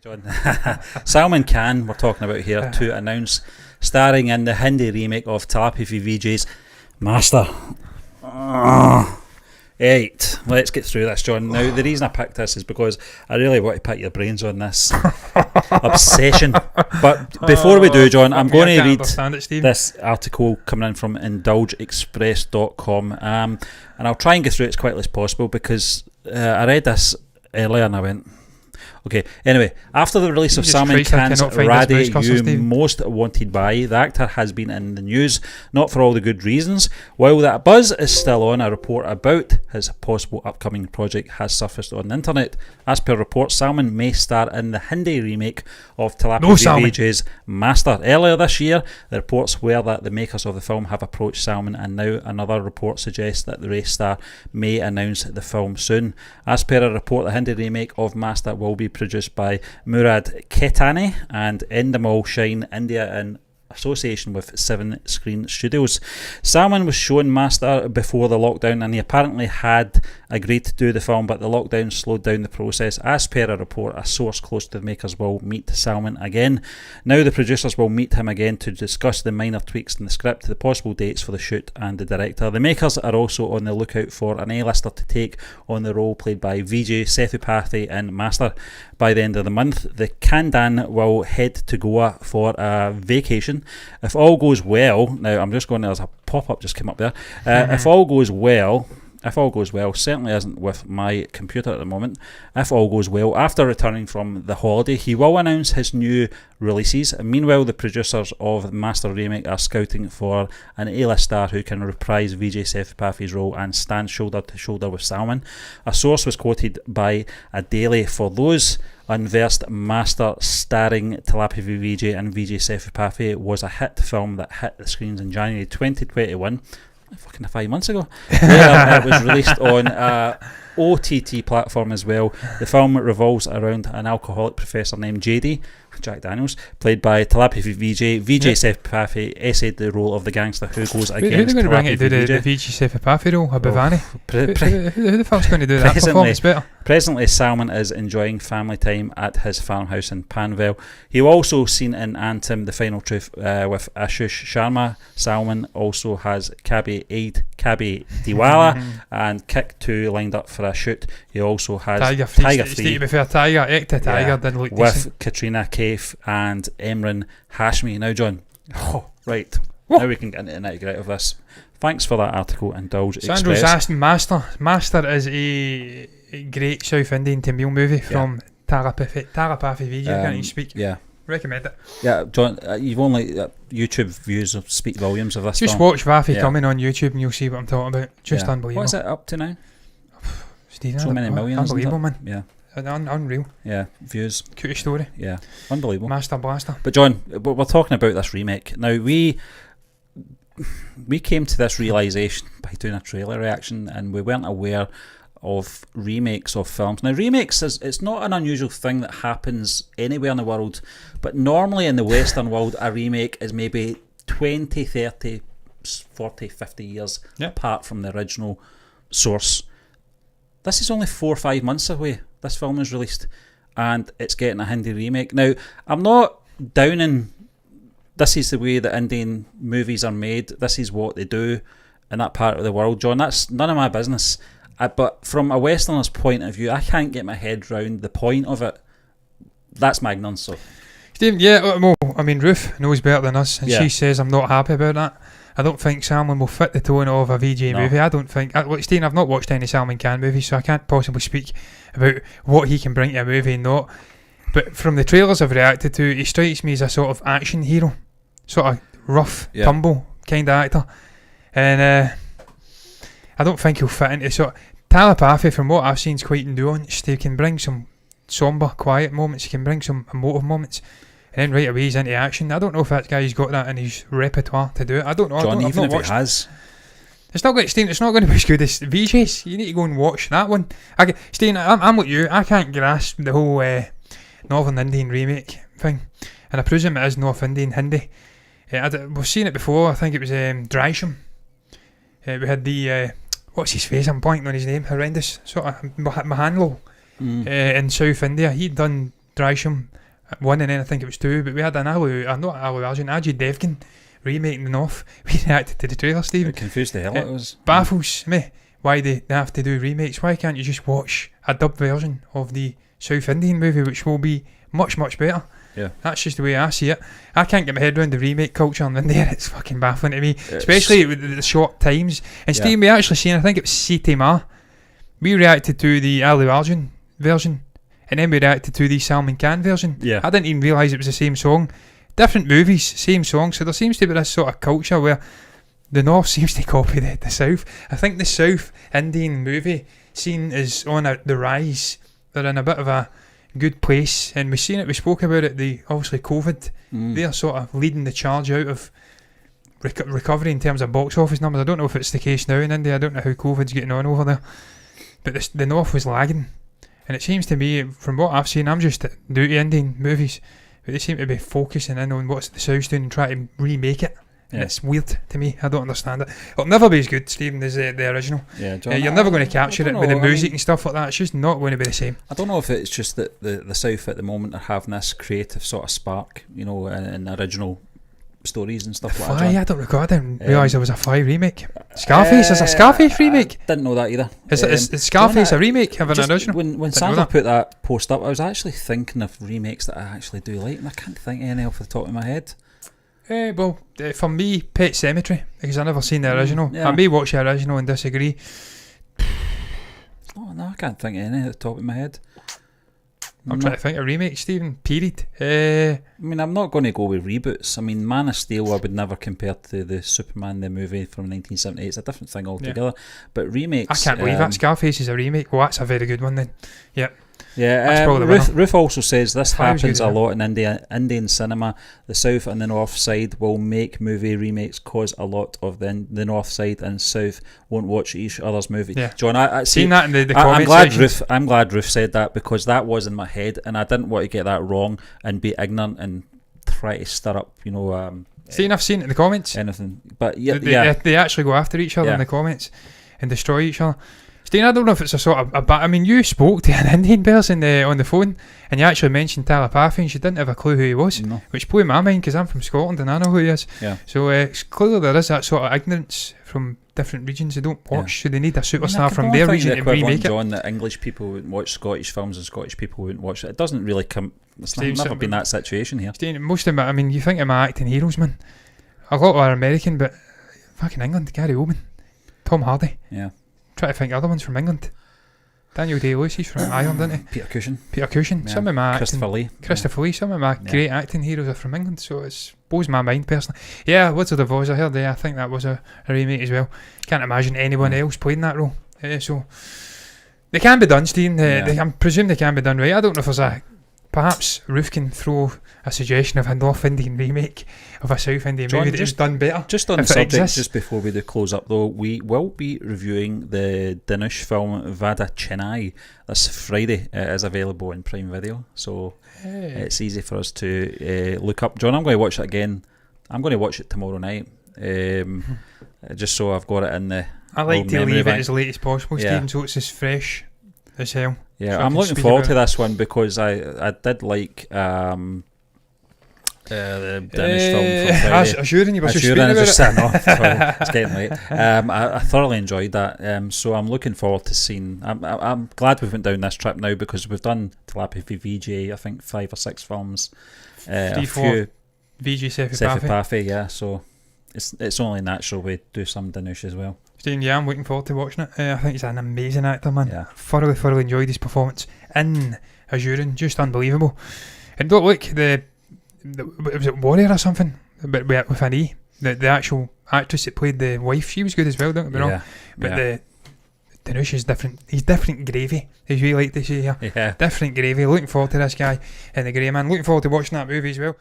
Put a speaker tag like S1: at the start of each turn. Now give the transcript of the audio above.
S1: John. Salman Khan, we're talking about here, to announce starring in the Hindi remake of Thalapathy Vijay Master. Right, let's get through this, John. Now, the reason I picked this is because I really want to pick your brains on this obsession. But before we do, John, I'm going to read this article coming in from indulgeexpress.com, and I'll try and get through it as quickly as possible because I read this earlier and I went... Okay, anyway, after the release of Salman Khan's Radhe You Most Wanted By, the actor has been in the news, not for all the good reasons. While that buzz is still on, a report about his possible upcoming project has surfaced on the internet. As per reports, Salman may star in the Hindi remake of Thalapathy Vijay Master. Earlier this year, the reports were that the makers of the film have approached Salman, and now another report suggests that the race star may announce the film soon. As per a report, the Hindi remake of Master will be produced by Murad Ketani and Endemol Shine India in association with 7 Screen Studios. Salman was shown Master before the lockdown, and he apparently had agreed to do the film, but the lockdown slowed down the process. As per a report, a source close to the makers will meet Salman again. Now the producers will meet him again to discuss the minor tweaks in the script, the possible dates for the shoot and the director. The makers are also on the lookout for an A-lister to take on the role played by Vijay Sethupathi in Master. By the end of the month, the Khandan will head to Goa for a vacation. If all goes well, now I'm just going, there's a pop-up just came up there. If all goes well, certainly isn't with my computer at the moment. If all goes well, after returning from the holiday, he will announce his new releases. And meanwhile, the producers of Master Remake are scouting for an A-list star who can reprise Vijay Sethupathy's role and stand shoulder to shoulder with Salman. A source was quoted by a daily: "For those unversed, Master starring Thalapathy Vijay and Vijay Sethupathy was a hit film that hit the screens in January 2021. Fucking 5 months ago. Later, it was released on OTT platform as well. The film revolves around an alcoholic professor named JD, Jack Daniels, played by Thalapathy Vijay. Vijay Sethupathy essayed the role of the gangster who goes against Thalapathy Vijay. Who's going to bring it to do the Vijay Sethupathy role? Bhavani? Who the fuck's going to do that performance better? Presently, Salman is enjoying family time at his farmhouse in Panvel. He was also seen in Anthem, The Final Truth with Ashish Sharma. Salman also has Kabhi Diwala and Kick 2 lined up for a shoot. He also has Tiger 3
S2: didn't look
S1: with
S2: decent.
S1: Katrina Kaif and Emran Hashmi. Now, John, right, now we can get into the nitty-gritty of this. Thanks for that article, Indulge Express.
S2: Sandro's asking Master is a great South Indian Tamil movie from Thalapathy Vijay. Can't you speak?
S1: Yeah.
S2: Recommend it.
S1: Yeah, John, you've only YouTube views of speak volumes of this
S2: Just
S1: film.
S2: watch Vafi coming on YouTube and you'll see what I'm talking about. Just unbelievable.
S1: What is it up to now?
S2: Stephen,
S1: so many millions.
S2: Unbelievable, man.
S1: Yeah.
S2: Unreal.
S1: Yeah, views.
S2: Cute story.
S1: Yeah, unbelievable.
S2: Master Blaster.
S1: But John, we're talking about this remake. Now, we came to this realisation by doing a trailer reaction, and we weren't aware of remakes of films. Now, remakes it's not an unusual thing that happens anywhere in the world, but normally in the Western world, a remake is maybe 20, 30, 40, 50 years apart from the original source. This is only 4 or 5 months away. This film is released and it's getting a Hindi remake. Now, I'm not downing, this is the way that Indian movies are made, this is what they do in that part of the world, John. That's none of my business. But from a Westerner's point of view, I can't get my head round the point of it. That's my ignorance. So,
S2: Stephen, well, I mean, Ruth knows better than us, and she says I'm not happy about that. I don't think Salman will fit the tone of a VJ movie. I don't think... Stephen, I've not watched any Salman Khan movies, so I can't possibly speak about what he can bring to a movie and not. But from the trailers I've reacted to, he strikes me as a sort of action hero. Sort of rough, tumble kind of actor. And I don't think he'll fit into sort of... Thalapathy, from what I've seen, is quite nuanced. He can bring some somber, quiet moments. He can bring some emotive moments. And then right away he's into action. I don't know if that guy's got that in his repertoire to do it. I don't know.
S1: John,
S2: I've not
S1: if
S2: watched.
S1: It has.
S2: It's not going to be as good as VJ's. You need to go and watch that one. Stephen, I'm like you. I can't grasp the whole Northern Indian remake thing. And I presume it is North Indian Hindi. We've seen it before. I think it was Drysham. We had the... what's his face? I'm blanking on his name. Horrendous. Sort of Mahanlo in South India. He'd done Drysham 1, and then I think it was 2, but we had Ajay Devgan remaking The North. We reacted to the trailer, Stephen.
S1: It confused the hell out of us.
S2: Baffles me why they have to do remakes. Why can't you just watch a dubbed version of the South Indian movie, which will be much, much better?
S1: Yeah.
S2: That's just the way I see it. I can't get my head around the remake culture in India. It's fucking baffling to me, especially with the short times. And Steve, we actually seen, I think it was Siti Ma, we reacted to the Allu Arjun version, and then we reacted to the Salman Khan version.
S1: Yeah.
S2: I didn't even realise it was the same song. Different movies, same song. So there seems to be this sort of culture where the North seems to copy the South. I think the South Indian movie scene is on the rise. They're in a bit of a good place, and we've seen it, we spoke about it, obviously COVID, they're sort of leading the charge out of recovery in terms of box office numbers. I don't know if it's the case now in India. I don't know how COVID's getting on over there, but the North was lagging, and it seems to me, from what I've seen, I'm just new to Indian movies, but they seem to be focusing in on what's the South's doing and trying to remake it. And it's weird to me. I don't understand it. It'll never be as good, Stephen, as the original.
S1: Yeah, John,
S2: you're never going to capture it with the music and stuff like that. It's just not going to be the same.
S1: I don't know if it's just that the South at the moment are having this creative sort of spark, in original stories and stuff like that.
S2: I don't recall. I didn't realise there was a Fly remake. Scarface is a Scarface remake.
S1: I didn't know that either.
S2: Is Scarface a remake of an original?
S1: When Sandra put that post up, I was actually thinking of remakes that I actually do like, and I can't think of any off the top of my head.
S2: For me, Pet Sematary, because I've never seen the original. Yeah. I may watch the original and disagree.
S1: No, I can't think of any at the top of my head.
S2: I'm trying to think of remake, Stephen. Period.
S1: I'm not going to go with reboots. Man of Steel I would never compare to the Superman the movie from 1978. It's a different thing altogether. Yeah. But remakes,
S2: I can't believe that Scarface is a remake. Well, that's a very good one then. Yeah.
S1: Yeah, Ruth also says this happens a lot in Indian cinema. The South and the North side will make movie remakes cause a lot of the North side and South won't watch each other's movie. Yeah. John, I seen
S2: that in the comments.
S1: I'm glad Ruth said that, because that was in my head and I didn't want to get that wrong and be ignorant and try to stir up,
S2: I've seen it in the comments.
S1: Anything, but
S2: they actually go after each other in the comments and destroy each other. Steve, I don't know if it's a sort of you spoke to an Indian person on the phone, and you actually mentioned Thalapathy, and she didn't have a clue who he was, which blew my mind because I'm from Scotland and I know who he is. Yeah. So it's clearly there is that sort of ignorance from different regions. They don't watch, so they need a superstar from their region to remake it.
S1: John, that English people wouldn't watch Scottish films and Scottish people wouldn't watch it. It doesn't really come. It's never been that situation here.
S2: Steve, most of my, you think of my acting heroes, man. A lot are American, but fucking England, Gary Oldman, Tom Hardy.
S1: Yeah.
S2: Try to think other ones from England. Daniel Day-Lewis, he's from Ireland, isn't he?
S1: Peter Cushing.
S2: Yeah. Some of my
S1: Christopher Lee.
S2: Some of my great acting heroes are from England, so it blows my mind personally. Yeah, Woods of the Voice, I heard I think that was a remake as well. Can't imagine anyone else playing that role. So they can be done, Steve. I presume they can be done right. I don't know if there's perhaps Ruth can throw a suggestion of a North Indian remake of a South Indian movie that is done better.
S1: Just on the subject, just before we do close up though, we will be reviewing the Dinesh film Vada Chennai this Friday. It is available in Prime Video, so it's easy for us to look up. John, I'm going to watch it again. I'm going to watch it tomorrow night, just so I've got it in the.
S2: I like to leave it as late as possible, Stephen, so it's as fresh as hell.
S1: Yeah, so I'm looking forward to this one because I did like the Danish film from Friday.
S2: Assuring you were just speaking about it.
S1: Sorry, it's getting late. I thoroughly enjoyed that. So I'm looking forward to seeing. I'm glad we went down this trip now because we've done Thalapathy Vijay, I think 5 or 6 films.
S2: 3, 4 Vijay
S1: Sethupathi, yeah. So it's only natural we do some Dinesh as well.
S2: Stephen, I'm looking forward to watching it. I think he's an amazing actor, man. Yeah. Thoroughly enjoyed his performance in Assuring, just unbelievable. And don't look, was it Warrior or something? But with an E. The actual actress that played the wife, she was good as well, don't get me wrong. But the Dinesh is different. He's different gravy, as we like to say here. Yeah. Different gravy. Looking forward to this guy in the grey man. Looking forward to watching that movie as well.